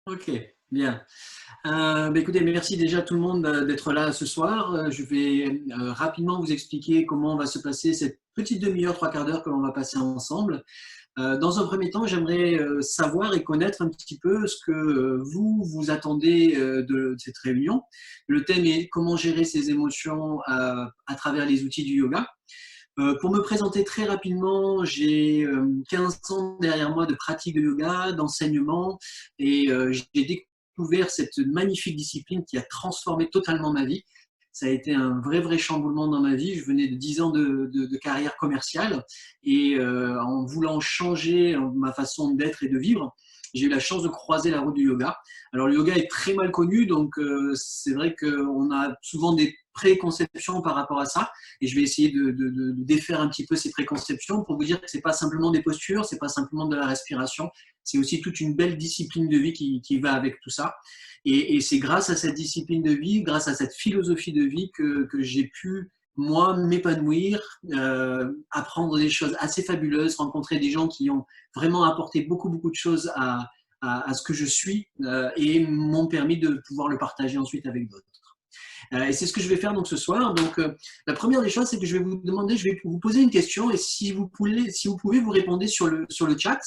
Ok, bien. Écoutez, merci déjà tout le monde d'être là ce soir. Je vais rapidement vous expliquer comment va se passer cette petite demi-heure, trois quarts d'heure que l'on va passer ensemble. Dans un premier temps, j'aimerais savoir et connaître un petit peu ce que vous attendez de cette réunion. Le thème est comment gérer ses émotions à travers les outils du yoga. Pour me présenter très rapidement, j'ai 15 ans derrière moi de pratique de yoga, d'enseignement, et j'ai découvert cette magnifique discipline qui a transformé totalement ma vie. Ça a été un vrai chamboulement dans ma vie. Je venais de 10 ans de carrière commerciale et en voulant changer ma façon d'être et de vivre, j'ai eu la chance de croiser la route du yoga. Alors le yoga est très mal connu, donc c'est vrai qu'on a souvent des préconceptions par rapport à ça, et je vais essayer de défaire un petit peu ces préconceptions pour vous dire que c'est pas simplement des postures, c'est pas simplement de la respiration, c'est aussi toute une belle discipline de vie qui va avec tout ça. Et c'est grâce à cette discipline de vie, grâce à cette philosophie de vie que j'ai pu moi m'épanouir, apprendre des choses assez fabuleuses, rencontrer des gens qui ont vraiment apporté beaucoup de choses à ce que je suis et m'ont permis de pouvoir le partager ensuite avec d'autres. Et c'est ce que je vais faire donc ce soir. Donc, la première des choses, c'est que je vais vous demander, je vais vous poser une question et si vous pouvez vous répondre sur le chat,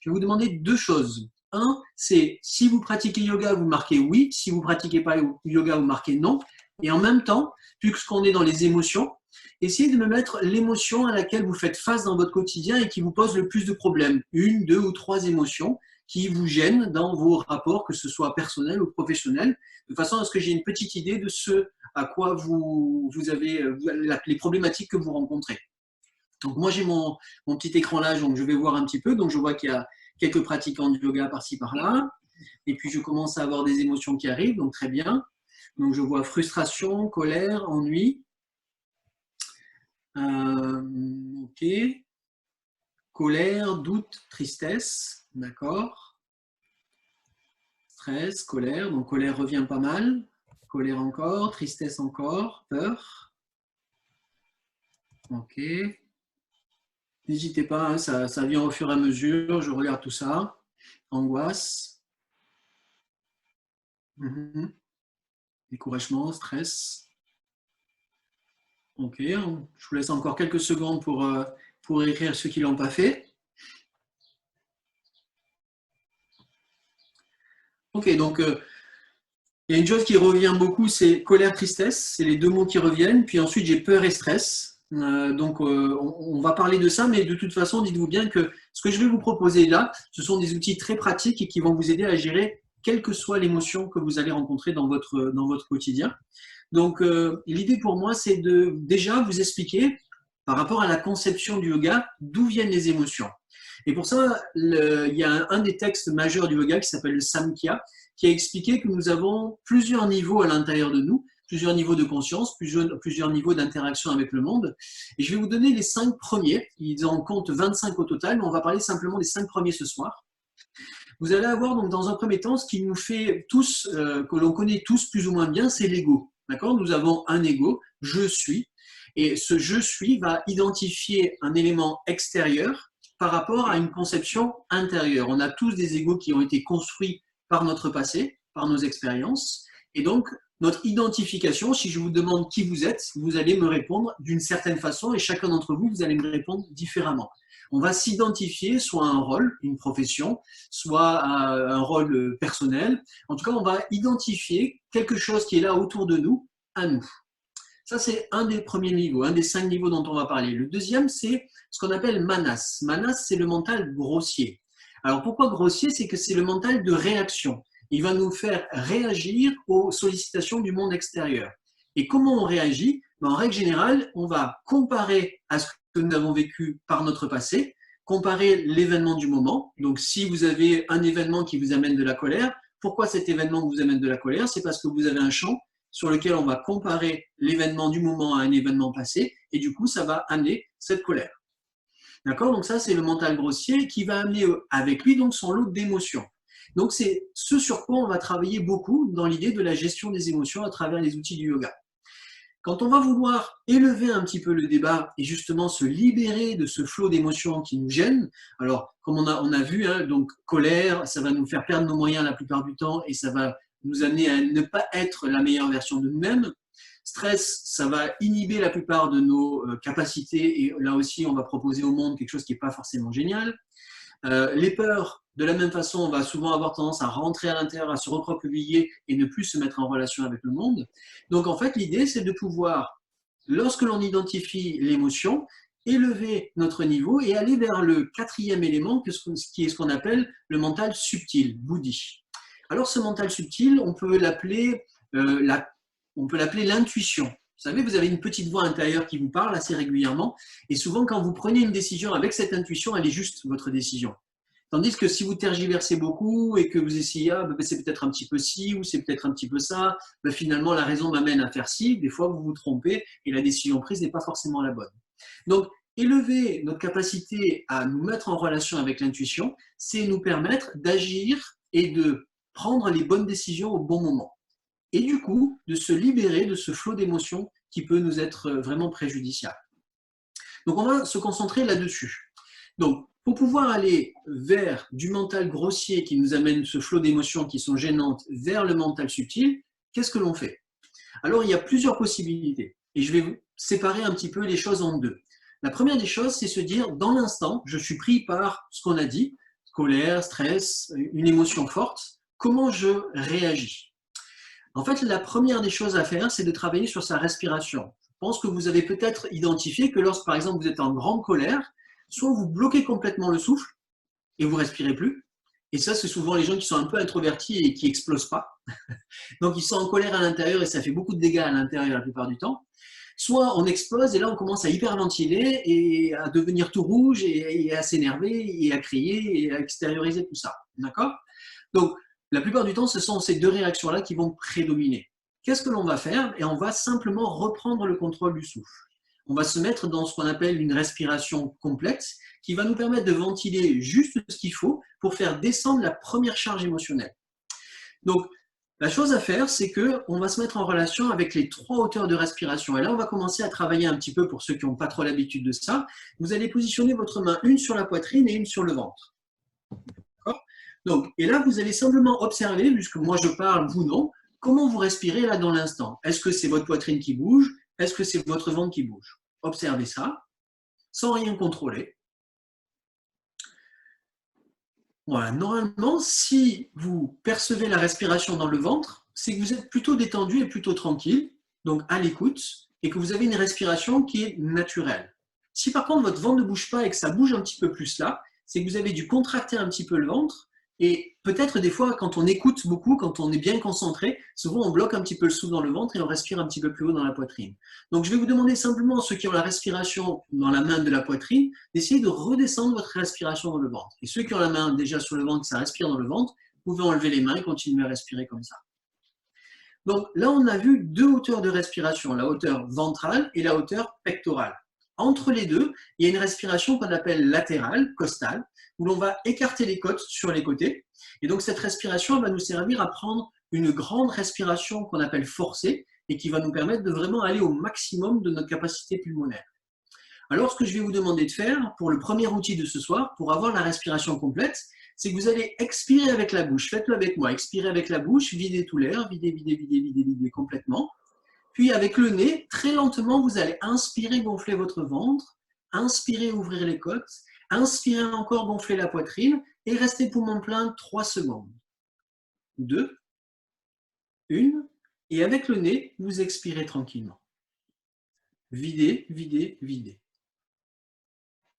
je vais vous demander deux choses. Un, c'est si vous pratiquez yoga, vous marquez oui. Si vous ne pratiquez pas yoga, vous marquez non. Et en même temps, puisqu'on est dans les émotions, essayez de me mettre l'émotion à laquelle vous faites face dans votre quotidien et qui vous pose le plus de problèmes. Une, deux ou trois émotions qui vous gênent dans vos rapports, que ce soit personnel ou professionnel, de façon à ce que j'ai une petite idée de ce à quoi vous avez les problématiques que vous rencontrez. Donc moi j'ai mon petit écran là, donc je vais voir un petit peu. Donc je vois qu'il y a quelques pratiquants du yoga par-ci par-là. Et puis je commence à avoir des émotions qui arrivent, donc très bien. Donc je vois frustration, colère, ennui. Ok. Colère, doute, tristesse. D'accord. Stress, colère. Donc colère revient pas mal. Colère encore, tristesse encore, peur. Ok. N'hésitez pas, hein, ça vient au fur et à mesure. Je regarde tout ça. Angoisse. Découragement, stress. Ok. Je vous laisse encore quelques secondes pour écrire ceux qui ne l'ont pas fait. Ok, donc il y a une chose qui revient beaucoup, c'est colère, tristesse. C'est les deux mots qui reviennent. Puis ensuite, j'ai peur et stress. On va parler de ça, mais de toute façon, dites-vous bien que ce que je vais vous proposer là, ce sont des outils très pratiques et qui vont vous aider à gérer quelle que soit l'émotion que vous allez rencontrer dans votre quotidien. Donc, l'idée pour moi, c'est de déjà vous expliquer, par rapport à la conception du yoga, d'où viennent les émotions. Et pour ça, il y a un des textes majeurs du yoga qui s'appelle le Samkhya, qui a expliqué que nous avons plusieurs niveaux à l'intérieur de nous, plusieurs niveaux de conscience, plusieurs niveaux d'interaction avec le monde. Et je vais vous donner les 5 premiers. Ils en comptent 25 au total, mais on va parler simplement des 5 premiers ce soir. Vous allez avoir donc dans un premier temps ce qui nous fait tous, que l'on connaît tous plus ou moins bien, c'est l'ego. D'accord ? Nous avons un ego, je suis, et ce je suis va identifier un élément extérieur par rapport à une conception intérieure. On a tous des égos qui ont été construits par notre passé, par nos expériences, et donc notre identification, si je vous demande qui vous êtes, vous allez me répondre d'une certaine façon, et chacun d'entre vous, vous allez me répondre différemment. On va s'identifier soit à un rôle, une profession, soit à un rôle personnel. En tout cas, on va identifier quelque chose qui est là autour de nous, à nous. Ça, c'est un des premiers niveaux, un des 5 niveaux dont on va parler. Le deuxième, c'est ce qu'on appelle manas. Manas, c'est le mental grossier. Alors, pourquoi grossier? C'est que c'est le mental de réaction. Il va nous faire réagir aux sollicitations du monde extérieur. Et comment on réagit? En règle générale, on va comparer à ce que nous avons vécu par notre passé, comparer l'événement du moment. Donc, si vous avez un événement qui vous amène de la colère, pourquoi cet événement vous amène de la colère? C'est parce que vous avez un champ sur lequel on va comparer l'événement du moment à un événement passé, et du coup, ça va amener cette colère. D'accord? Donc ça, c'est le mental grossier qui va amener avec lui donc son lot d'émotions. Donc c'est ce sur quoi on va travailler beaucoup dans l'idée de la gestion des émotions à travers les outils du yoga. Quand on va vouloir élever un petit peu le débat et justement se libérer de ce flot d'émotions qui nous gêne, alors comme on a vu, hein, donc colère, ça va nous faire perdre nos moyens la plupart du temps et ça va nous amener à ne pas être la meilleure version de nous-mêmes. Stress, ça va inhiber la plupart de nos capacités et là aussi, on va proposer au monde quelque chose qui n'est pas forcément génial. Les peurs, de la même façon, on va souvent avoir tendance à rentrer à l'intérieur, à se recroqueviller et ne plus se mettre en relation avec le monde. Donc en fait, l'idée, c'est de pouvoir, lorsque l'on identifie l'émotion, élever notre niveau et aller vers le quatrième élément, qui est ce qu'on appelle le mental subtil, buddhi. Alors ce mental subtil, on peut l'appeler l'intuition. Vous savez, vous avez une petite voix intérieure qui vous parle assez régulièrement et souvent quand vous prenez une décision avec cette intuition, elle est juste votre décision. Tandis que si vous tergiversez beaucoup et que vous essayez, c'est peut-être un petit peu ci ou c'est peut-être un petit peu ça, finalement la raison m'amène à faire ci, des fois vous vous trompez et la décision prise n'est pas forcément la bonne. Donc, élever notre capacité à nous mettre en relation avec l'intuition, c'est nous permettre d'agir et de prendre les bonnes décisions au bon moment. Et du coup, de se libérer de ce flot d'émotions qui peut nous être vraiment préjudiciable. Donc, on va se concentrer là-dessus. Donc, pour pouvoir aller vers du mental grossier qui nous amène ce flot d'émotions qui sont gênantes vers le mental subtil, qu'est-ce que l'on fait? Alors, il y a plusieurs possibilités. Et je vais séparer un petit peu les choses en deux. La première des choses, c'est se dire, dans l'instant, je suis pris par ce qu'on a dit, colère, stress, une émotion forte, comment je réagis? En fait, la première des choses à faire, c'est de travailler sur sa respiration. Je pense que vous avez peut-être identifié que lorsque, par exemple, vous êtes en grande colère, soit vous bloquez complètement le souffle et vous respirez plus. Et ça, c'est souvent les gens qui sont un peu introvertis et qui explosent pas. Donc, ils sont en colère à l'intérieur et ça fait beaucoup de dégâts à l'intérieur la plupart du temps. Soit on explose et là, on commence à hyperventiler et à devenir tout rouge et à s'énerver et à crier et à extérioriser tout ça. D'accord? Donc, la plupart du temps, ce sont ces deux réactions-là qui vont prédominer. Qu'est-ce que l'on va faire? Et on va simplement reprendre le contrôle du souffle. On va se mettre dans ce qu'on appelle une respiration complète qui va nous permettre de ventiler juste ce qu'il faut pour faire descendre la première charge émotionnelle. Donc, la chose à faire, c'est qu'on va se mettre en relation avec les trois hauteurs de respiration. Et là, on va commencer à travailler un petit peu pour ceux qui n'ont pas trop l'habitude de ça. Vous allez positionner votre main, une sur la poitrine et une sur le ventre. Donc, et là, vous allez simplement observer, puisque moi je parle, vous non, comment vous respirez là dans l'instant. Est-ce que c'est votre poitrine qui bouge? Est-ce que c'est votre ventre qui bouge? Observez ça, sans rien contrôler. Voilà, normalement, si vous percevez la respiration dans le ventre, c'est que vous êtes plutôt détendu et plutôt tranquille, donc à l'écoute, et que vous avez une respiration qui est naturelle. Si par contre votre ventre ne bouge pas et que ça bouge un petit peu plus là, c'est que vous avez dû contracter un petit peu le ventre. Et peut-être des fois, quand on écoute beaucoup, quand on est bien concentré, souvent on bloque un petit peu le souffle dans le ventre et on respire un petit peu plus haut dans la poitrine. Donc je vais vous demander simplement, ceux qui ont la respiration dans la main de la poitrine, d'essayer de redescendre votre respiration dans le ventre. Et ceux qui ont la main déjà sur le ventre, ça respire dans le ventre, vous pouvez enlever les mains et continuer à respirer comme ça. Donc là, on a vu deux hauteurs de respiration, la hauteur ventrale et la hauteur pectorale. Entre les deux, il y a une respiration qu'on appelle latérale, costale, où l'on va écarter les côtes sur les côtés. Et donc cette respiration va nous servir à prendre une grande respiration qu'on appelle forcée et qui va nous permettre de vraiment aller au maximum de notre capacité pulmonaire. Alors ce que je vais vous demander de faire pour le premier outil de ce soir, pour avoir la respiration complète, c'est que vous allez expirer avec la bouche. Faites-le avec moi. Expirez avec la bouche, videz tout l'air, videz complètement. Puis avec le nez, très lentement, vous allez inspirer, gonfler votre ventre, inspirer, ouvrir les côtes, inspirer encore, gonfler la poitrine et rester poumon plein 3 secondes. 2, 1, et avec le nez, vous expirez tranquillement. Videz, videz, videz.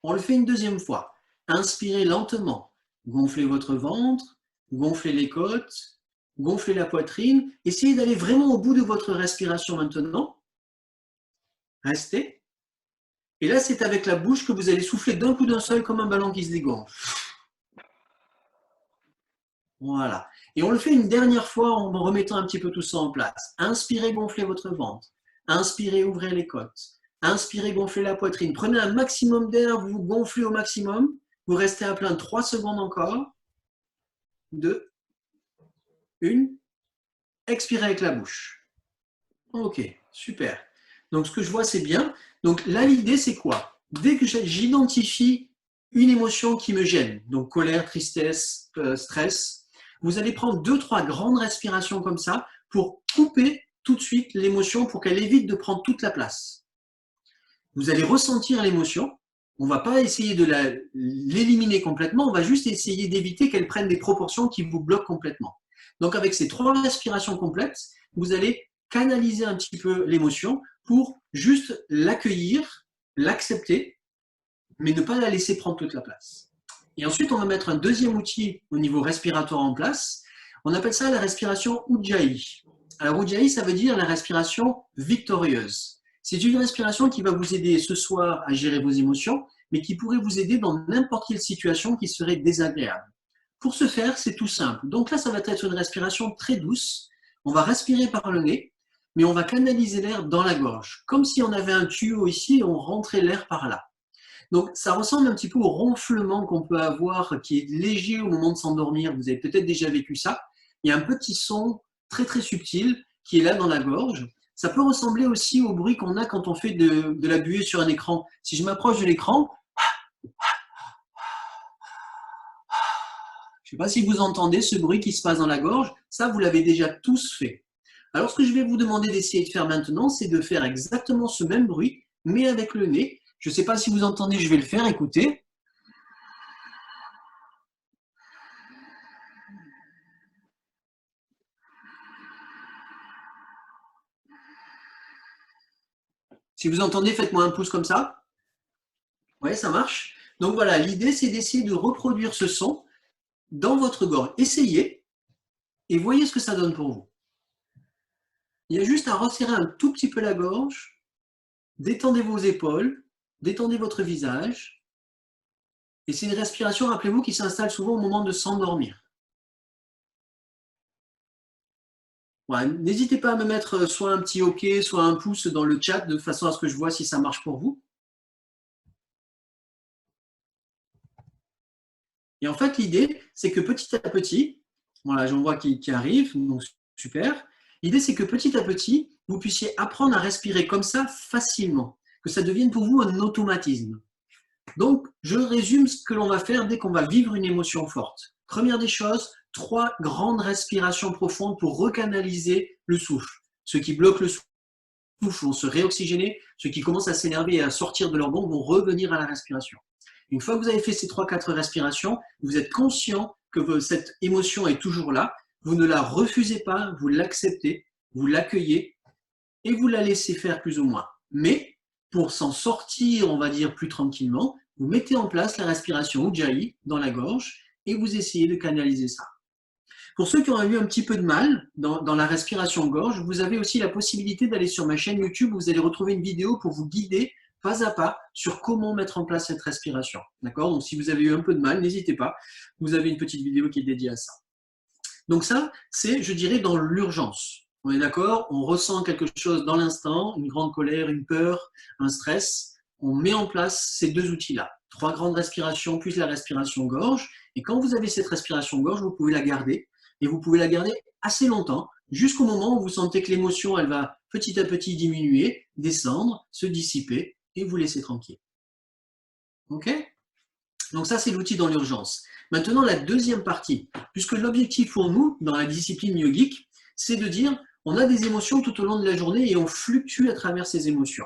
On le fait une deuxième fois. Inspirez lentement, gonflez votre ventre, gonflez les côtes, gonflez la poitrine. Essayez d'aller vraiment au bout de votre respiration maintenant. Restez. Et là, c'est avec la bouche que vous allez souffler d'un coup d'un seul comme un ballon qui se dégonfle. Voilà. Et on le fait une dernière fois en remettant un petit peu tout ça en place. Inspirez, gonflez votre ventre. Inspirez, ouvrez les côtes. Inspirez, gonflez la poitrine. Prenez un maximum d'air, vous gonflez au maximum. Vous restez à plein 3 secondes encore. 2, 1. Expirez avec la bouche. Ok, super. Donc, ce que je vois, c'est bien. Donc, là, l'idée, c'est quoi? Dès que j'identifie une émotion qui me gêne, donc colère, tristesse, stress, vous allez prendre 2-3 grandes respirations comme ça pour couper tout de suite l'émotion pour qu'elle évite de prendre toute la place. Vous allez ressentir l'émotion. On ne va pas essayer de l'éliminer complètement, on va juste essayer d'éviter qu'elle prenne des proportions qui vous bloquent complètement. Donc avec ces 3 respirations complètes, vous allez canaliser un petit peu l'émotion pour juste l'accueillir, l'accepter, mais ne pas la laisser prendre toute la place. Et ensuite, on va mettre un deuxième outil au niveau respiratoire en place. On appelle ça la respiration Ujjayi. Alors Ujjayi, ça veut dire la respiration victorieuse. C'est une respiration qui va vous aider ce soir à gérer vos émotions, mais qui pourrait vous aider dans n'importe quelle situation qui serait désagréable. Pour ce faire, c'est tout simple. Donc là, ça va être une respiration très douce. On va respirer par le nez, mais on va canaliser l'air dans la gorge, comme si on avait un tuyau ici et on rentrait l'air par là. Donc, ça ressemble un petit peu au ronflement qu'on peut avoir, qui est léger au moment de s'endormir. Vous avez peut-être déjà vécu ça. Il y a un petit son très très subtil qui est là dans la gorge. Ça peut ressembler aussi au bruit qu'on a quand on fait de la buée sur un écran. Si je m'approche de l'écran, je ne sais pas si vous entendez ce bruit qui se passe dans la gorge. Ça, vous l'avez déjà tous fait. Alors, ce que je vais vous demander d'essayer de faire maintenant, c'est de faire exactement ce même bruit, mais avec le nez. Je ne sais pas si vous entendez, je vais le faire, écoutez. Si vous entendez, faites-moi un pouce comme ça. Oui, ça marche. Donc voilà, l'idée, c'est d'essayer de reproduire ce son dans votre gorge. Essayez et voyez ce que ça donne pour vous. Il y a juste à resserrer un tout petit peu la gorge, détendez vos épaules, détendez votre visage. Et c'est une respiration, rappelez-vous, qui s'installe souvent au moment de s'endormir. Ouais, n'hésitez pas à me mettre soit un petit OK, soit un pouce dans le chat, de façon à ce que je vois si ça marche pour vous. Et en fait, l'idée, c'est que petit à petit, voilà, j'en vois qui arrive, donc super. L'idée, c'est que petit à petit, vous puissiez apprendre à respirer comme ça facilement, que ça devienne pour vous un automatisme. Donc, je résume ce que l'on va faire dès qu'on va vivre une émotion forte. Première des choses, 3 grandes respirations profondes pour recanaliser le souffle. Ceux qui bloquent le souffle vont se réoxygéner, ceux qui commencent à s'énerver et à sortir de leur banc vont revenir à la respiration. Une fois que vous avez fait ces 3-4 respirations, vous êtes conscient que cette émotion est toujours là, vous ne la refusez pas, vous l'acceptez, vous l'accueillez et vous la laissez faire plus ou moins. Mais pour s'en sortir, on va dire plus tranquillement, vous mettez en place la respiration Ujjayi dans la gorge et vous essayez de canaliser ça. Pour ceux qui ont eu un petit peu de mal dans la respiration gorge, vous avez aussi la possibilité d'aller sur ma chaîne YouTube où vous allez retrouver une vidéo pour vous guider pas à pas sur comment mettre en place cette respiration. D'accord? Donc, si vous avez eu un peu de mal, n'hésitez pas. Vous avez une petite vidéo qui est dédiée à ça. Donc ça, c'est, je dirais, dans l'urgence. On est d'accord? On ressent quelque chose dans l'instant, une grande colère, une peur, un stress. On met en place ces 2 outils-là. 3 grandes respirations, plus la respiration gorge. Et quand vous avez cette respiration gorge, vous pouvez la garder. Et vous pouvez la garder assez longtemps, jusqu'au moment où vous sentez que l'émotion, elle va petit à petit diminuer, descendre, se dissiper, et vous laisser tranquille. OK? Donc ça, c'est l'outil dans l'urgence. Maintenant, la deuxième partie, puisque l'objectif pour nous, dans la discipline yogique, c'est de dire, on a des émotions tout au long de la journée et on fluctue à travers ces émotions.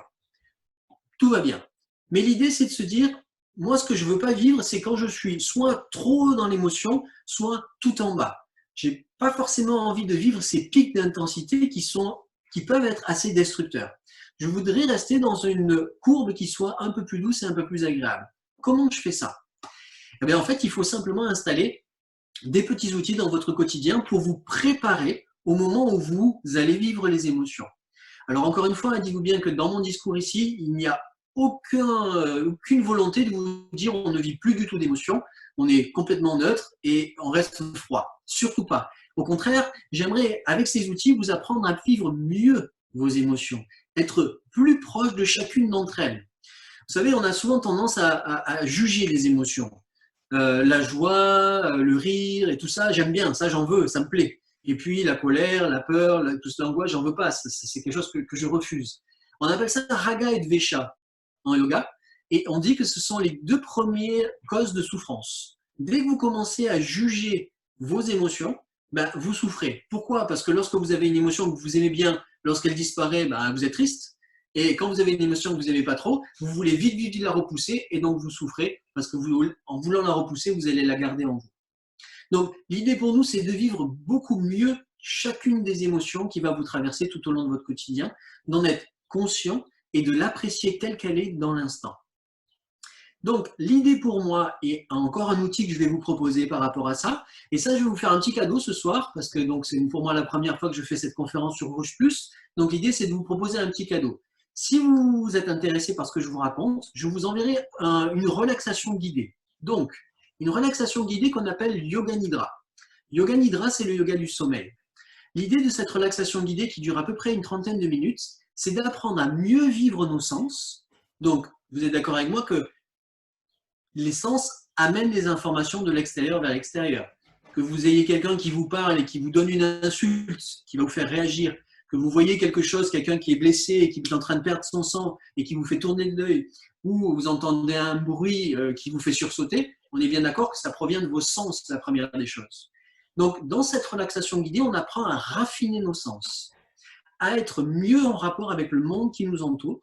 Tout va bien. Mais l'idée, c'est de se dire, moi, ce que je ne veux pas vivre, c'est quand je suis soit trop dans l'émotion, soit tout en bas. Je n'ai pas forcément envie de vivre ces pics d'intensité qui peuvent être assez destructeurs. Je voudrais rester dans une courbe qui soit un peu plus douce et un peu plus agréable. Comment je fais ça? Eh bien, en fait, il faut simplement installer des petits outils dans votre quotidien pour vous préparer au moment où vous allez vivre les émotions. Alors, encore une fois, dites-vous bien que dans mon discours ici, il n'y a aucune volonté de vous dire on ne vit plus du tout d'émotions, on est complètement neutre et on reste froid. Surtout pas. Au contraire, j'aimerais, avec ces outils, vous apprendre à vivre mieux vos émotions, être plus proche de chacune d'entre elles. Vous savez, on a souvent tendance à juger les émotions. La joie, le rire et tout ça, j'aime bien, ça j'en veux, ça me plaît. Et puis la colère, la peur, tout cette angoisse, j'en veux pas, c'est quelque chose que je refuse. On appelle ça Raga et Dvesha en yoga. Et on dit que ce sont les deux premières causes de souffrance. Dès que vous commencez à juger vos émotions, ben, vous souffrez. Pourquoi? Parce que lorsque vous avez une émotion que vous aimez bien, lorsqu'elle disparaît, ben, vous êtes triste. Et quand vous avez une émotion que vous n'aimez pas trop, vous voulez vite, vite, vite la repousser et donc vous souffrez parce que vous, en voulant la repousser, vous allez la garder en vous. Donc l'idée pour nous, c'est de vivre beaucoup mieux chacune des émotions qui va vous traverser tout au long de votre quotidien, d'en être conscient et de l'apprécier telle qu'elle est dans l'instant. Donc, l'idée pour moi, et encore un outil que je vais vous proposer par rapport à ça, et ça, je vais vous faire un petit cadeau ce soir, parce que c'est pour moi la première fois que je fais cette conférence sur Rouge Plus. Donc, l'idée, c'est de vous proposer un petit cadeau. Si vous êtes intéressé par ce que je vous raconte, je vous enverrai une relaxation guidée. Donc, une relaxation guidée qu'on appelle Yoga Nidra. Yoga Nidra, c'est le yoga du sommeil. L'idée de cette relaxation guidée qui dure à peu près une trentaine de minutes, c'est d'apprendre à mieux vivre nos sens. Donc, vous êtes d'accord avec moi que les sens amènent les informations de l'extérieur vers l'extérieur. Que vous ayez quelqu'un qui vous parle et qui vous donne une insulte, qui va vous faire réagir, que vous voyez quelque chose, quelqu'un qui est blessé et qui est en train de perdre son sang et qui vous fait tourner l'œil, ou vous entendez un bruit qui vous fait sursauter, on est bien d'accord que ça provient de vos sens, la première des choses. Donc, dans cette relaxation guidée, on apprend à raffiner nos sens, à être mieux en rapport avec le monde qui nous entoure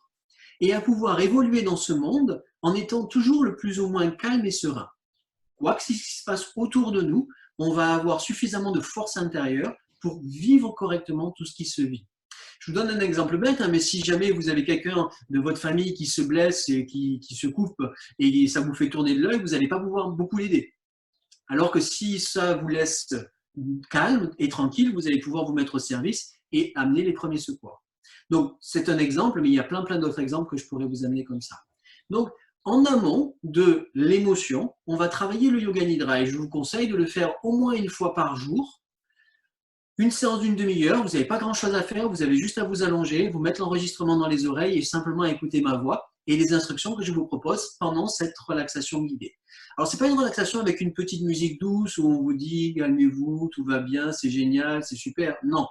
et à pouvoir évoluer dans ce monde en étant toujours le plus ou moins calme et serein. Quoi que ce qui se passe autour de nous, on va avoir suffisamment de force intérieure pour vivre correctement tout ce qui se vit. Je vous donne un exemple bête, mais si jamais vous avez quelqu'un de votre famille qui se blesse et qui se coupe et ça vous fait tourner de l'œil, vous n'allez pas pouvoir beaucoup l'aider. Alors que si ça vous laisse calme et tranquille, vous allez pouvoir vous mettre au service et amener les premiers secours. Donc, c'est un exemple, mais il y a plein d'autres exemples que je pourrais vous amener comme ça. Donc, en amont de l'émotion, on va travailler le Yoga Nidra et je vous conseille de le faire au moins une fois par jour. Une séance d'une demi-heure, vous n'avez pas grand-chose à faire, vous avez juste à vous allonger, vous mettre l'enregistrement dans les oreilles et simplement écouter ma voix et les instructions que je vous propose pendant cette relaxation guidée. Alors, ce n'est pas une relaxation avec une petite musique douce où on vous dit « calmez-vous, tout va bien, c'est génial, c'est super ». Non,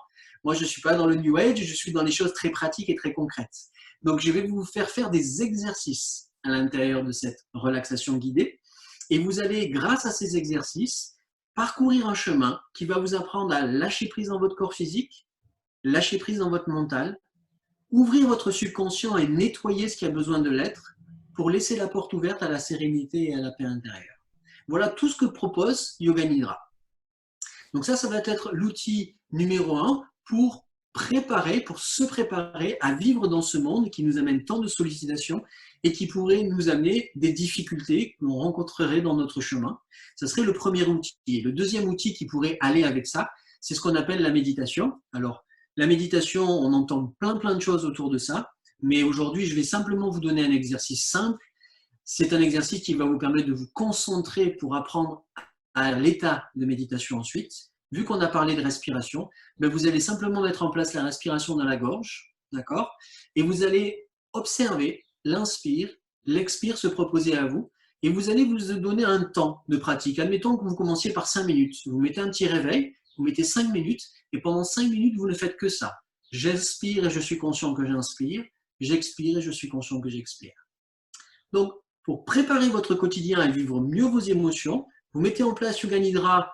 moi je ne suis pas dans le New Age, je suis dans les choses très pratiques et très concrètes. Donc, je vais vous faire des exercices à l'intérieur de cette relaxation guidée et vous allez, grâce à ces exercices, parcourir un chemin qui va vous apprendre à lâcher prise dans votre corps physique, lâcher prise dans votre mental, ouvrir votre subconscient et nettoyer ce qui a besoin de l'être pour laisser la porte ouverte à la sérénité et à la paix intérieure. Voilà tout ce que propose Yoga Nidra. Donc ça va être l'outil numéro 1 pour se préparer à vivre dans ce monde qui nous amène tant de sollicitations et qui pourrait nous amener des difficultés que l'on rencontrerait dans notre chemin. Ce serait le premier outil. Et le deuxième outil qui pourrait aller avec ça, c'est ce qu'on appelle la méditation. Alors, la méditation, on entend plein de choses autour de ça, mais aujourd'hui, je vais simplement vous donner un exercice simple. C'est un exercice qui va vous permettre de vous concentrer pour apprendre à l'état de méditation ensuite. Vu qu'on a parlé de respiration, ben vous allez simplement mettre en place la respiration dans la gorge, d'accord? Et vous allez observer l'inspire, l'expire se proposer à vous, et vous allez vous donner un temps de pratique. Admettons que vous commenciez par 5 minutes. Vous mettez un petit réveil, vous mettez 5 minutes, et pendant 5 minutes, vous ne faites que ça. J'inspire et je suis conscient que j'inspire, j'expire et je suis conscient que j'expire. Donc, pour préparer votre quotidien à vivre mieux vos émotions, vous mettez en place Yoga Nidra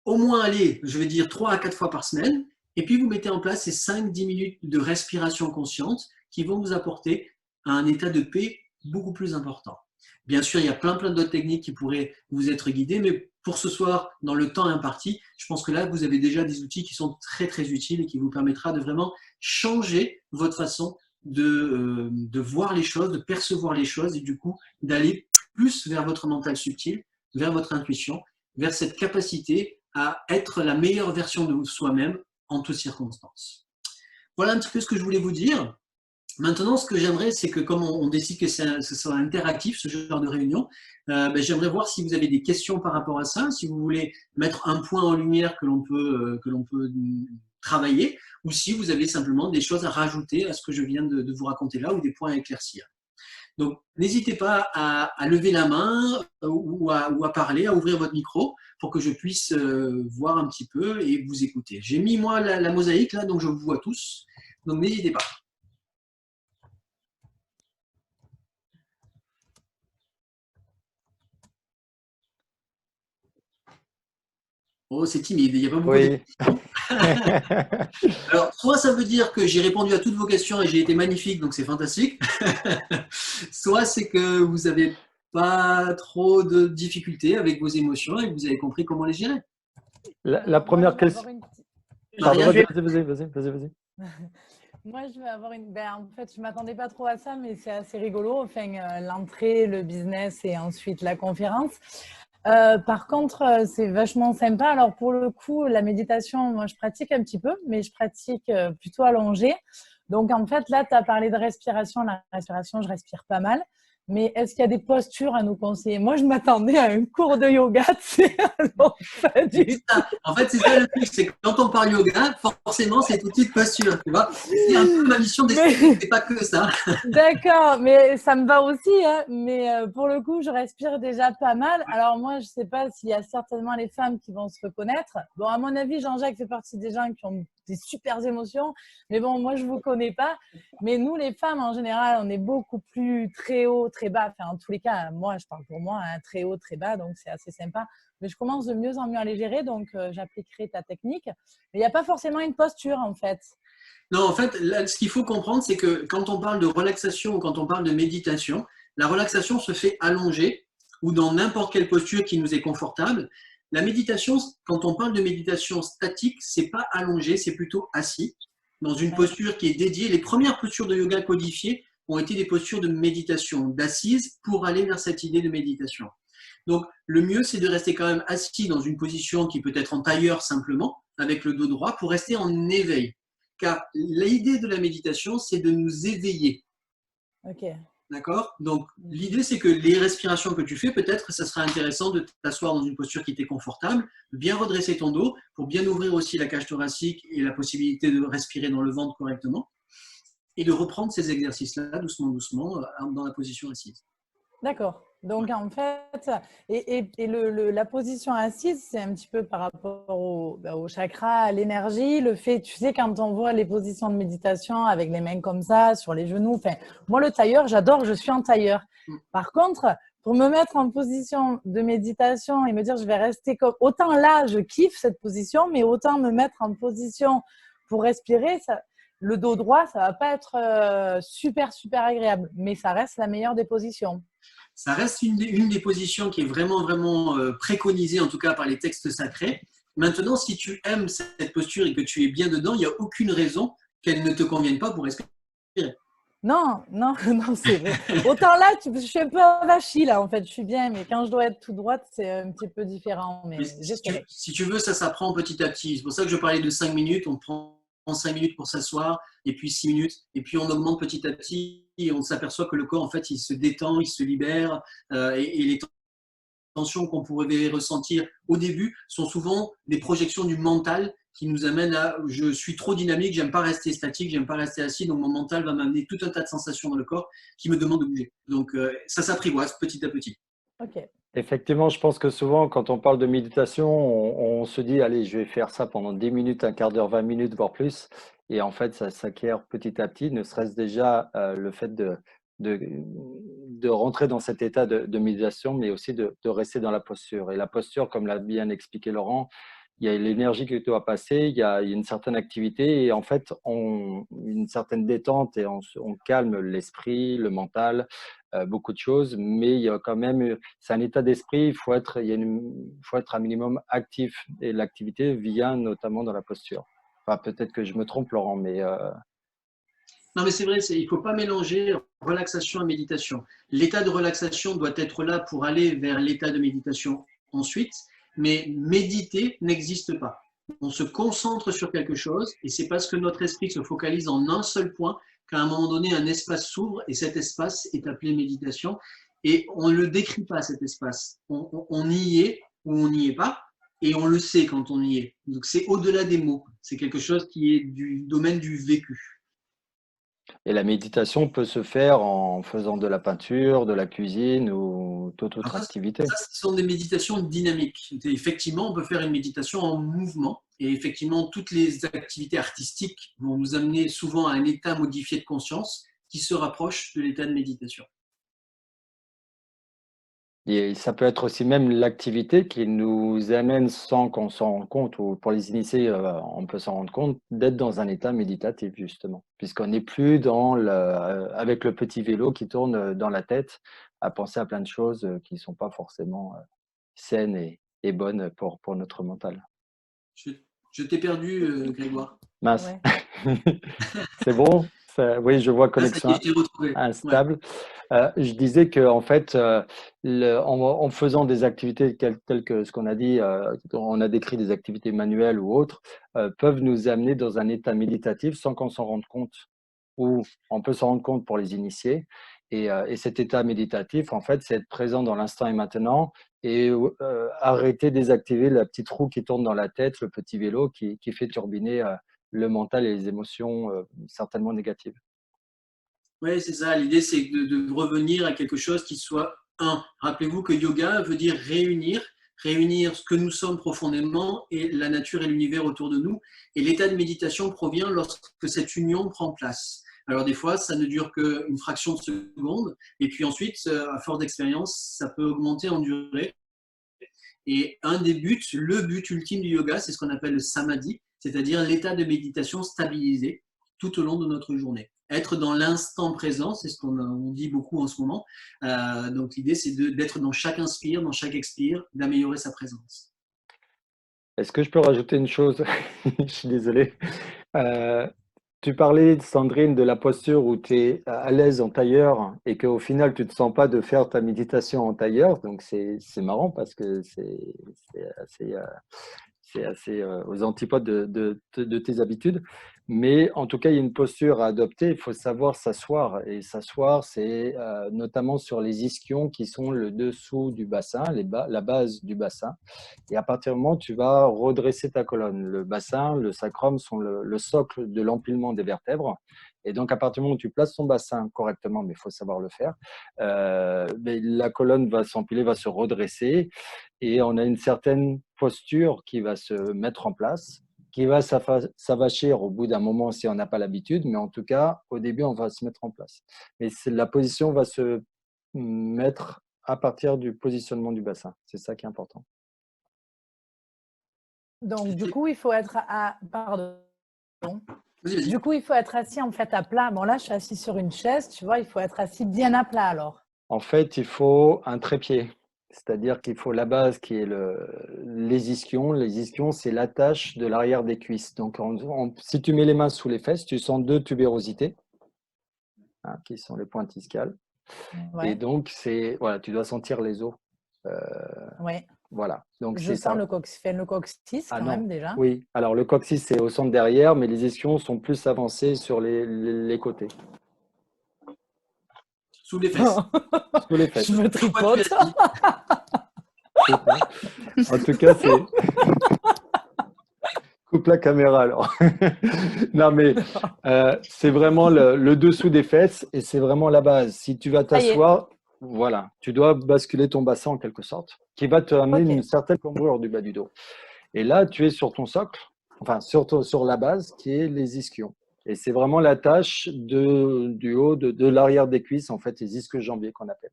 au moins, allez, je vais dire 3 à 4 fois par semaine, et puis vous mettez en place ces 5-10 minutes de respiration consciente qui vont vous apporter un état de paix beaucoup plus important. Bien sûr, il y a plein d'autres techniques qui pourraient vous être guidées, mais pour ce soir, dans le temps imparti, je pense que là, vous avez déjà des outils qui sont très utiles et qui vous permettra de vraiment changer votre façon de voir les choses, de percevoir les choses et du coup d'aller plus vers votre mental subtil, vers votre intuition, vers cette capacité à être la meilleure version de soi-même en toutes circonstances. Voilà un petit peu ce que je voulais vous dire. Maintenant, ce que j'aimerais, c'est que comme on décide que ce soit interactif, ce genre de réunion, j'aimerais voir si vous avez des questions par rapport à ça, si vous voulez mettre un point en lumière que l'on peut travailler, ou si vous avez simplement des choses à rajouter à ce que je viens de vous raconter là, ou des points à éclaircir. Donc, n'hésitez pas à lever la main ou à parler, à ouvrir votre micro pour que je puisse voir un petit peu et vous écouter. J'ai mis, moi, la mosaïque là, donc je vous vois tous. Donc, n'hésitez pas. Oh, c'est timide, il n'y a pas beaucoup de Oui. questions. Alors, soit ça veut dire que j'ai répondu à toutes vos questions et j'ai été magnifique, donc c'est fantastique. Soit c'est que vous n'avez pas trop de difficultés avec vos émotions et que vous avez compris comment les gérer. La Moi, je première vais avoir question. une Pardon, Marianne? vas-y. Moi, je vais avoir une. Ben, en fait, je m'attendais pas trop à ça, mais c'est assez rigolo. Enfin, l'entrée, le business et ensuite la conférence. Par contre, c'est vachement sympa. Alors, pour le coup, la méditation, moi, je pratique un petit peu, mais je pratique plutôt allongée. Donc, en fait, là, tu as parlé de respiration. La respiration, je respire pas mal. Mais est-ce qu'il y a des postures à nous conseiller? Moi, je m'attendais à un cours de yoga, tu sais, alors pas C'est du tout. ça. En fait, c'est ça le truc, c'est que quand on parle yoga, forcément, c'est tout de suite posture, tu vois. C'est un peu ma mission d'expliquer que Mais c'est pas que ça. d'accord, mais ça me va aussi, hein. Mais pour le coup, je respire déjà pas mal. Alors moi, je sais pas s'il y a certainement les femmes qui vont se reconnaître. Bon, à mon avis, Jean-Jacques fait partie des gens qui ont des super émotions. Mais bon, moi, je vous connais pas. Mais nous, les femmes, en général, on est beaucoup plus très haut, très bas. Enfin, en tous les cas, moi, je parle pour moi, hein, très haut, très bas. Donc, c'est assez sympa. Mais je commence de mieux en mieux à les gérer. Donc, j'appliquerai ta technique. Mais il n'y a pas forcément une posture, en fait. Non, en fait, là, ce qu'il faut comprendre, c'est que quand on parle de relaxation ou quand on parle de méditation, la relaxation se fait allongée ou dans n'importe quelle posture qui nous est confortable. La méditation, quand on parle de méditation statique, c'est pas allongé, c'est plutôt assis dans une Ouais. posture qui est dédiée. Les premières postures de yoga codifiées ont été des postures de méditation, d'assise pour aller vers cette idée de méditation. Donc, le mieux, c'est de rester quand même assis dans une position qui peut être en tailleur simplement, avec le dos droit, pour rester en éveil. Car l'idée de la méditation, c'est de nous éveiller. Ok. D'accord? Donc, l'idée, c'est que les respirations que tu fais, peut-être, ça sera intéressant de t'asseoir dans une posture qui t'est confortable, de bien redresser ton dos pour bien ouvrir aussi la cage thoracique et la possibilité de respirer dans le ventre correctement et de reprendre ces exercices-là doucement, doucement, dans la position assise. D'accord. Ouais. Donc, en fait, la position assise, c'est un petit peu par rapport au chakra, à l'énergie, le fait, tu sais, quand on voit les positions de méditation avec les mains comme ça, sur les genoux, enfin, moi, le tailleur, j'adore, je suis en tailleur. Par contre, pour me mettre en position de méditation et me dire, je vais rester comme… Autant là, je kiffe cette position, mais autant me mettre en position pour respirer, ça, le dos droit, ça va pas être super, super agréable, mais ça reste la meilleure des positions. Ça reste une des positions qui est vraiment, vraiment préconisée, en tout cas par les textes sacrés. Maintenant, si tu aimes cette posture et que tu es bien dedans, il n'y a aucune raison qu'elle ne te convienne pas pour respirer. Non, non, non, c'est vrai. Autant là, je suis un peu avachie là, en fait, je suis bien, mais quand je dois être tout droite, c'est un petit peu différent, Mais mais j'essaierai. si tu veux, ça s'apprend petit à petit. C'est pour ça que je parlais de 5 minutes. On prend 5 minutes pour s'asseoir, et puis 6 minutes, et puis on augmente petit à petit, et on s'aperçoit que le corps, en fait, il se détend, il se libère, et les tensions qu'on pourrait ressentir au début sont souvent des projections du mental qui nous amènent à je suis trop dynamique, j'aime pas rester statique, j'aime pas rester assis, donc mon mental va m'amener tout un tas de sensations dans le corps qui me demandent de bouger. Donc ça s'apprivoise petit à petit. Ok, Effectivement, je pense que souvent, quand on parle de méditation, on se dit, allez, je vais faire ça pendant 10 minutes, un quart d'heure, 20 minutes, voire plus. Et en fait, ça s'acquiert petit à petit, ne serait-ce déjà le fait de, de rentrer dans cet état de méditation, mais aussi de rester dans la posture. Et la posture, comme l'a bien expliqué Laurent, il y a l'énergie qui doit passer, il y a une certaine activité et en fait, une certaine détente et on calme l'esprit, le mental, beaucoup de choses, mais il y a quand même, c'est un état d'esprit, il faut être un minimum actif et l'activité vient notamment dans la posture. Enfin, peut-être que je me trompe, Laurent, mais Non, mais c'est vrai, il ne faut pas mélanger relaxation et méditation. L'état de relaxation doit être là pour aller vers l'état de méditation ensuite, mais méditer n'existe pas. On se concentre sur quelque chose et c'est parce que notre esprit se focalise en un seul point qu'à un moment donné, un espace s'ouvre et cet espace est appelé méditation. Et on ne le décrit pas, cet espace. On y est ou on n'y est pas et on le sait quand on y est. Donc c'est au-delà des mots. C'est quelque chose qui est du domaine du vécu. et la méditation peut se faire en faisant de la peinture, de la cuisine ou toute autre Alors activité. ça, ce sont des méditations dynamiques. Effectivement, on peut faire une méditation en mouvement. Et effectivement, toutes les activités artistiques vont nous amener souvent à un état modifié de conscience qui se rapproche de l'état de méditation. Et ça peut être aussi même l'activité qui nous amène sans qu'on s'en rende compte, ou pour les initiés, on peut s'en rendre compte, d'être dans un état méditatif, justement, puisqu'on n'est plus avec le petit vélo qui tourne dans la tête à penser à plein de choses qui ne sont pas forcément saines et bonnes pour notre mental. Je, je t'ai perdu, Grégoire. Mince. Ouais. C'est bon? Oui, je vois Ah, ça y est, connexion je t'ai retrouvé. Ouais. instable. Je disais que en fait, en faisant des activités telles que ce qu'on a dit, on a décrit des activités manuelles ou autres, peuvent nous amener dans un état méditatif sans qu'on s'en rende compte, ou on peut s'en rendre compte pour les initiés. Et cet état méditatif, en fait, c'est être présent dans l'instant et maintenant et arrêter, désactiver la petite roue qui tourne dans la tête, le petit vélo qui fait turbiner le mental et les émotions certainement négatives. Oui, c'est ça. L'idée, c'est de revenir à quelque chose qui soit un. Rappelez-vous que yoga veut dire réunir ce que nous sommes profondément et la nature et l'univers autour de nous. Et l'état de méditation provient lorsque cette union prend place. Alors des fois, ça ne dure qu'une fraction de seconde. Et puis ensuite, à force d'expérience, ça peut augmenter en durée. Et un des buts, le but ultime du yoga, c'est ce qu'on appelle le samadhi, c'est-à-dire l'état de méditation stabilisé tout au long de notre journée. Être dans l'instant présent, c'est ce qu'on dit beaucoup en ce moment. Donc l'idée, c'est d'être dans chaque inspire, dans chaque expire, d'améliorer sa présence. Est-ce que je peux rajouter une chose? Je suis désolé. Euh, Tu parlais, Sandrine, de la posture où tu es à l'aise en tailleur et qu'au final, tu ne te sens pas de faire ta méditation en tailleur. Donc, c'est marrant parce que c'est assez, aux antipodes de tes habitudes. Mais en tout cas, il y a une posture à adopter. Il faut savoir s'asseoir. Et s'asseoir, c'est notamment sur les ischions qui sont le dessous du bassin, la base du bassin. Et à partir du moment où tu vas redresser ta colonne, le bassin, le sacrum sont le socle de l'empilement des vertèbres. Et donc, à partir du moment où tu places ton bassin correctement, mais il faut savoir le faire, mais la colonne va s'empiler, va se redresser et on a une certaine posture qui va se mettre en place, qui va s'avachir au bout d'un moment si on n'a pas l'habitude, mais en tout cas, au début, on va se mettre en place. Mais la position va se mettre à partir du positionnement du bassin. C'est ça qui est important. Donc, du coup, il faut être pardon. Vas-y, vas-y. Du coup, il faut être assis en fait à plat. Bon, là, je suis assis sur une chaise, tu vois, il faut être assis bien à plat alors. En fait, il faut un trépied. C'est-à-dire qu'il faut la base qui est les ischions. Les ischions, c'est l'attache de l'arrière des cuisses. Donc, si tu mets les mains sous les fesses, tu sens deux tubérosités, hein, qui sont les pointes ischiales. Et Ouais, donc, voilà, tu dois sentir les os. ouais. Voilà, donc Je c'est sens ça. le coccyx Ah quand non, même déjà. oui. Alors, le coccyx, c'est au centre derrière, mais les ischions sont plus avancés sur les côtés. Sous les fesses. Sous les Je fesses. me Une fois que tu es tripote. assis. C'est ça. En tout cas, c'est… Coupe la caméra alors. Non, mais c'est vraiment le dessous des fesses et c'est vraiment la base. Si tu vas Ça y est, t'asseoir, voilà, tu dois basculer ton bassin en quelque sorte, qui va te amener une ok. certaine cambrure du bas du dos. Et là, tu es sur ton socle, enfin sur la base qui est les ischions. Et c'est vraiment la tâche du haut, de l'arrière des cuisses, en fait, les ischio-jambiers qu'on appelle.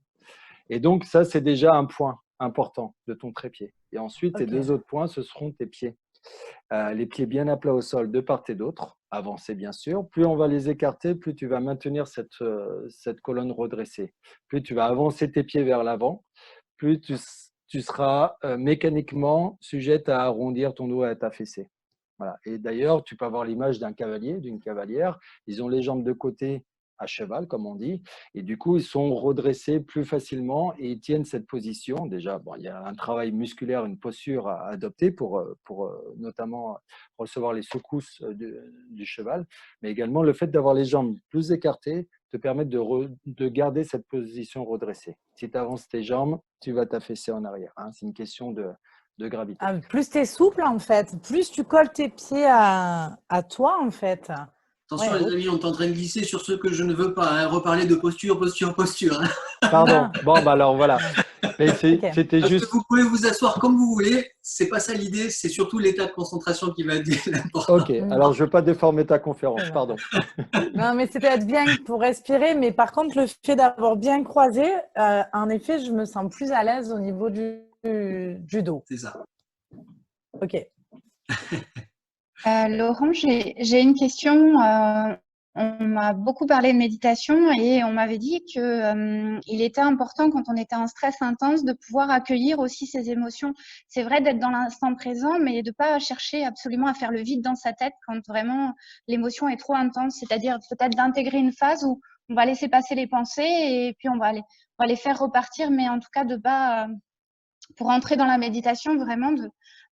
Et donc, ça, c'est déjà un point important de ton trépied. Et ensuite, tes Ok, deux autres points, ce seront tes pieds. Les pieds bien à plat au sol de part et d'autre, avancer bien sûr. Plus on va les écarter, plus tu vas maintenir cette colonne redressée. Plus tu vas avancer tes pieds vers l'avant, plus tu seras mécaniquement sujette à arrondir ton dos et à t'affaisser. Voilà. Et d'ailleurs, tu peux avoir l'image d'un cavalier, d'une cavalière. Ils ont les jambes de côté à cheval, comme on dit, et du coup, ils sont redressés plus facilement et ils tiennent cette position. Déjà, bon, il y a un travail musculaire, une posture à adopter pour notamment recevoir les secousses du cheval, mais également le fait d'avoir les jambes plus écartées te permet de garder cette position redressée. Si tu avances tes jambes, tu vas t'affaisser en arrière. Hein. C'est une question de gravité. plus tu es souple en fait, plus tu colles tes pieds à toi en fait. Attention Ouais, les amis, on est en train de glisser sur ce que je ne veux pas, hein. Reparler de posture, posture, posture, hein. Pardon. Bon, bah alors voilà. Mais Ok. c'était Parce que juste. vous pouvez vous asseoir comme vous voulez, c'est pas ça l'idée, c'est surtout l'état de concentration qui va être Ok, l'important. alors je ne veux pas déformer ta Très conférence, bien. pardon. Non, mais c'est peut-être bien pour respirer, mais par contre, le fait d'avoir bien croisé, en effet, je me sens plus à l'aise au niveau du dos. C'est ça. Ok. Laurent, j'ai une question. On m'a beaucoup parlé de méditation et on m'avait dit que il était important quand on était en stress intense de pouvoir accueillir aussi ses émotions. C'est vrai d'être dans l'instant présent, mais de pas chercher absolument à faire le vide dans sa tête quand vraiment l'émotion est trop intense. C'est-à-dire peut-être d'intégrer une phase où on va laisser passer les pensées et puis on va les faire repartir, mais en tout cas de pas pour entrer dans la méditation, vraiment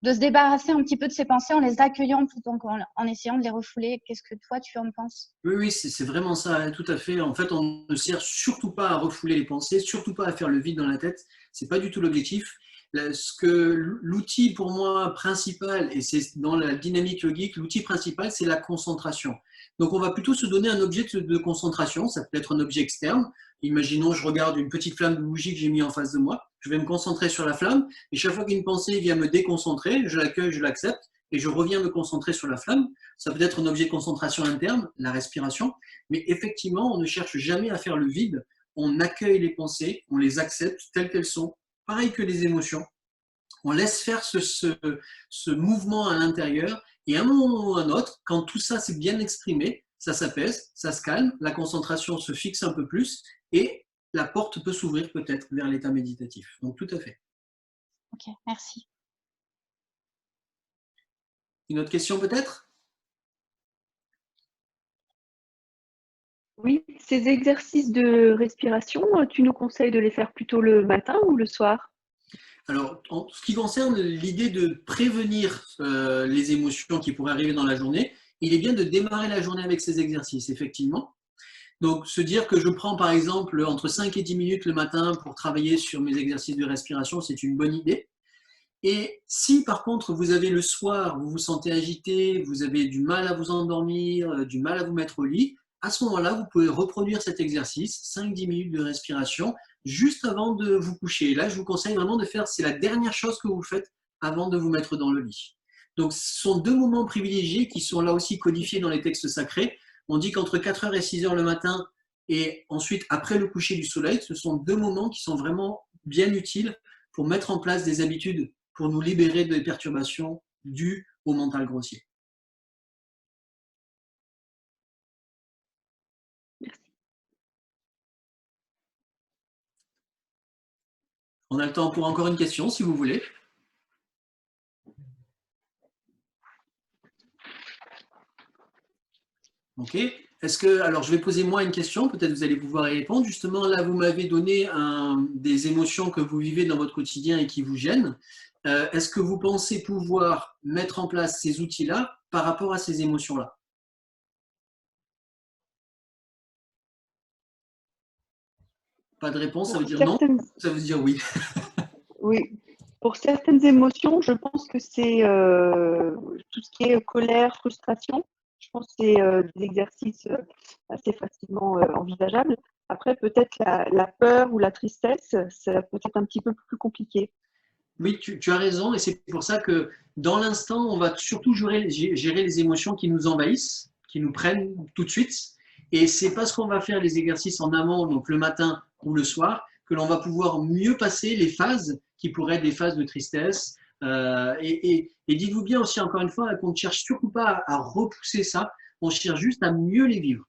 de se débarrasser un petit peu de ces pensées en les accueillant plutôt qu'en essayant de les refouler. Qu'est-ce que toi, tu en penses? Oui, oui, c'est vraiment ça, hein, tout à fait. En fait, on ne sert surtout pas à refouler les pensées, surtout pas à faire le vide dans la tête. C'est pas du tout l'objectif. L'outil pour moi principal, et c'est dans la dynamique yogique, l'outil principal, c'est la concentration. Donc, on va plutôt se donner un objet de concentration. Ça peut être un objet externe. Imaginons, je regarde une petite flamme de bougie que j'ai mis en face de moi. Je vais me concentrer sur la flamme, et chaque fois qu'une pensée vient me déconcentrer, je l'accueille, je l'accepte, et je reviens me concentrer sur la flamme. Ça peut être un objet de concentration interne, la respiration, mais effectivement, on ne cherche jamais à faire le vide. On accueille les pensées, on les accepte telles qu'elles sont, pareil que les émotions. On laisse faire ce mouvement à l'intérieur, et à un moment ou à un autre, quand tout ça s'est bien exprimé, ça s'apaise, ça se calme, la concentration se fixe un peu plus, et la porte peut s'ouvrir peut-être vers l'état méditatif. Donc tout à fait. Ok, merci. Une autre question peut-être? Oui, ces exercices de respiration, tu nous conseilles de les faire plutôt le matin ou le soir? Alors, en ce qui concerne l'idée de prévenir les émotions qui pourraient arriver dans la journée, il est bien de démarrer la journée avec ces exercices, effectivement. Donc, se dire que je prends par exemple entre 5 et 10 minutes le matin pour travailler sur mes exercices de respiration, c'est une bonne idée. Et si par contre vous avez le soir, vous vous sentez agité, vous avez du mal à vous endormir, du mal à vous mettre au lit, à ce moment-là, vous pouvez reproduire cet exercice, 5-10 minutes de respiration, juste avant de vous coucher. Et là, je vous conseille vraiment de faire, c'est la dernière chose que vous faites avant de vous mettre dans le lit. Donc, ce sont deux moments privilégiés qui sont là aussi codifiés dans les textes sacrés. On dit qu'entre 4h et 6h le matin et ensuite après le coucher du soleil, ce sont deux moments qui sont vraiment bien utiles pour mettre en place des habitudes pour nous libérer des perturbations dues au mental grossier. Merci. On a le temps pour encore une question, si vous voulez. Ok. Est-ce que, alors je vais poser moi une question, peut-être vous allez pouvoir y répondre. Justement, là, vous m'avez donné des émotions que vous vivez dans votre quotidien et qui vous gênent. Est-ce que vous pensez pouvoir mettre en place ces outils-là par rapport à ces émotions-là? Pas de réponse, ça veut Pour dire non, certaines, ça veut dire oui. oui, pour certaines émotions, je pense que c'est tout ce qui est colère, frustration. Je pense que c'est des exercices assez facilement envisageables. Après, peut-être la peur ou la tristesse, ça peut être un petit peu plus compliqué. Oui, tu as raison, et c'est pour ça que dans l'instant, on va surtout gérer les émotions qui nous envahissent, qui nous prennent tout de suite. Et c'est parce qu'on va faire les exercices en amont, donc le matin ou le soir, que l'on va pouvoir mieux passer les phases qui pourraient être des phases de tristesse. Et dites-vous bien aussi, encore une fois, qu'on ne cherche surtout pas à repousser ça, on cherche juste à mieux les vivre.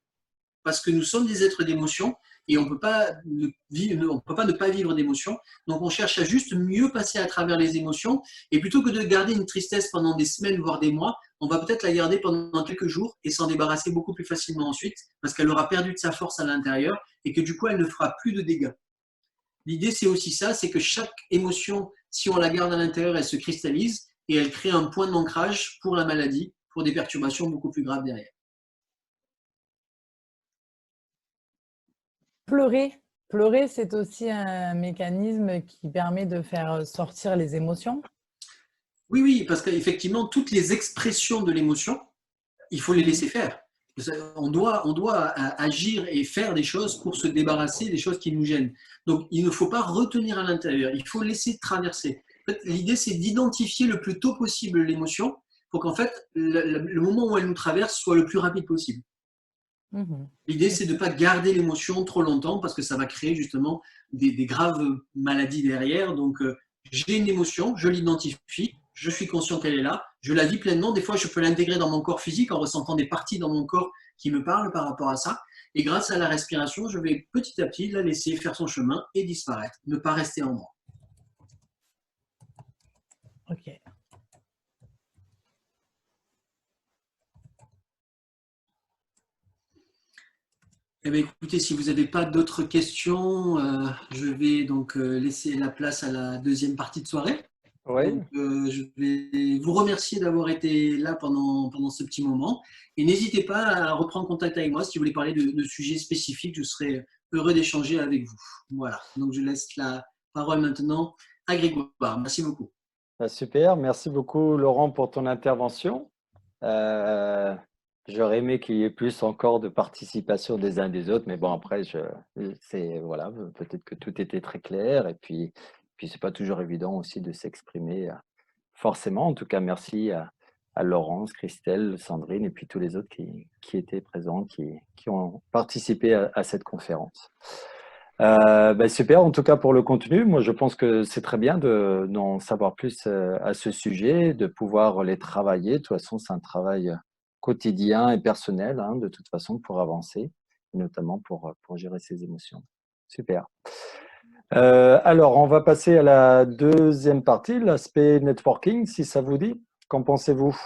Parce que nous sommes des êtres d'émotion et on ne peut pas ne pas vivre d'émotions. Donc on cherche à juste mieux passer à travers les émotions. Et plutôt que de garder une tristesse pendant des semaines, voire des mois, on va peut-être la garder pendant quelques jours et s'en débarrasser beaucoup plus facilement ensuite, parce qu'elle aura perdu de sa force à l'intérieur et que du coup, elle ne fera plus de dégâts. L'idée, c'est aussi ça, c'est que chaque émotion, si on la garde à l'intérieur, elle se cristallise et elle crée un point d'ancrage pour la maladie, pour des perturbations beaucoup plus graves derrière. Pleurer, c'est aussi un mécanisme qui permet de faire sortir les émotions. Oui, oui, parce qu'effectivement, toutes les expressions de l'émotion, il faut les laisser faire. On doit agir et faire des choses pour se débarrasser des choses qui nous gênent. Donc, il ne faut pas retenir à l'intérieur, il faut laisser traverser. En fait, l'idée, c'est d'identifier le plus tôt possible l'émotion pour qu'en fait, le moment où elle nous traverse soit le plus rapide possible. L'idée, c'est de ne pas garder l'émotion trop longtemps parce que ça va créer justement des graves maladies derrière. Donc, j'ai une émotion, je l'identifie, je suis conscient qu'elle est là, je la vis pleinement. Des fois, je peux l'intégrer dans mon corps physique en ressentant des parties dans mon corps qui me parlent par rapport à ça. Et grâce à la respiration, je vais petit à petit la laisser faire son chemin et disparaître, ne pas rester en moi. Ok. Eh bien, écoutez, si vous n'avez pas d'autres questions, je vais donc laisser la place à la deuxième partie de soirée. Oui. Donc, je vais vous remercier d'avoir été là pendant ce petit moment. Et n'hésitez pas à reprendre contact avec moi si vous voulez parler de sujets spécifiques. Je serai heureux d'échanger avec vous. Voilà. Donc, je laisse la parole maintenant à Grégoire. Merci beaucoup. Super. Merci beaucoup, Laurent, pour ton intervention. J'aurais aimé qu'il y ait plus encore de participation des uns et des autres, mais bon, après, voilà, peut-être que tout était très clair. Et puis c'est pas toujours évident aussi de s'exprimer forcément. En tout cas, merci à Laurence, Christelle, Sandrine et puis tous les autres qui étaient présents, qui ont participé à cette conférence. Super, en tout cas pour le contenu, moi je pense que c'est très bien d'en savoir plus à ce sujet, de pouvoir les travailler. De toute façon, c'est un travail quotidien et personnel, hein, de toute façon, pour avancer, et notamment pour gérer ses émotions. Super. Alors, on va passer à la deuxième partie, l'aspect networking, si ça vous dit. Qu'en pensez-vous ?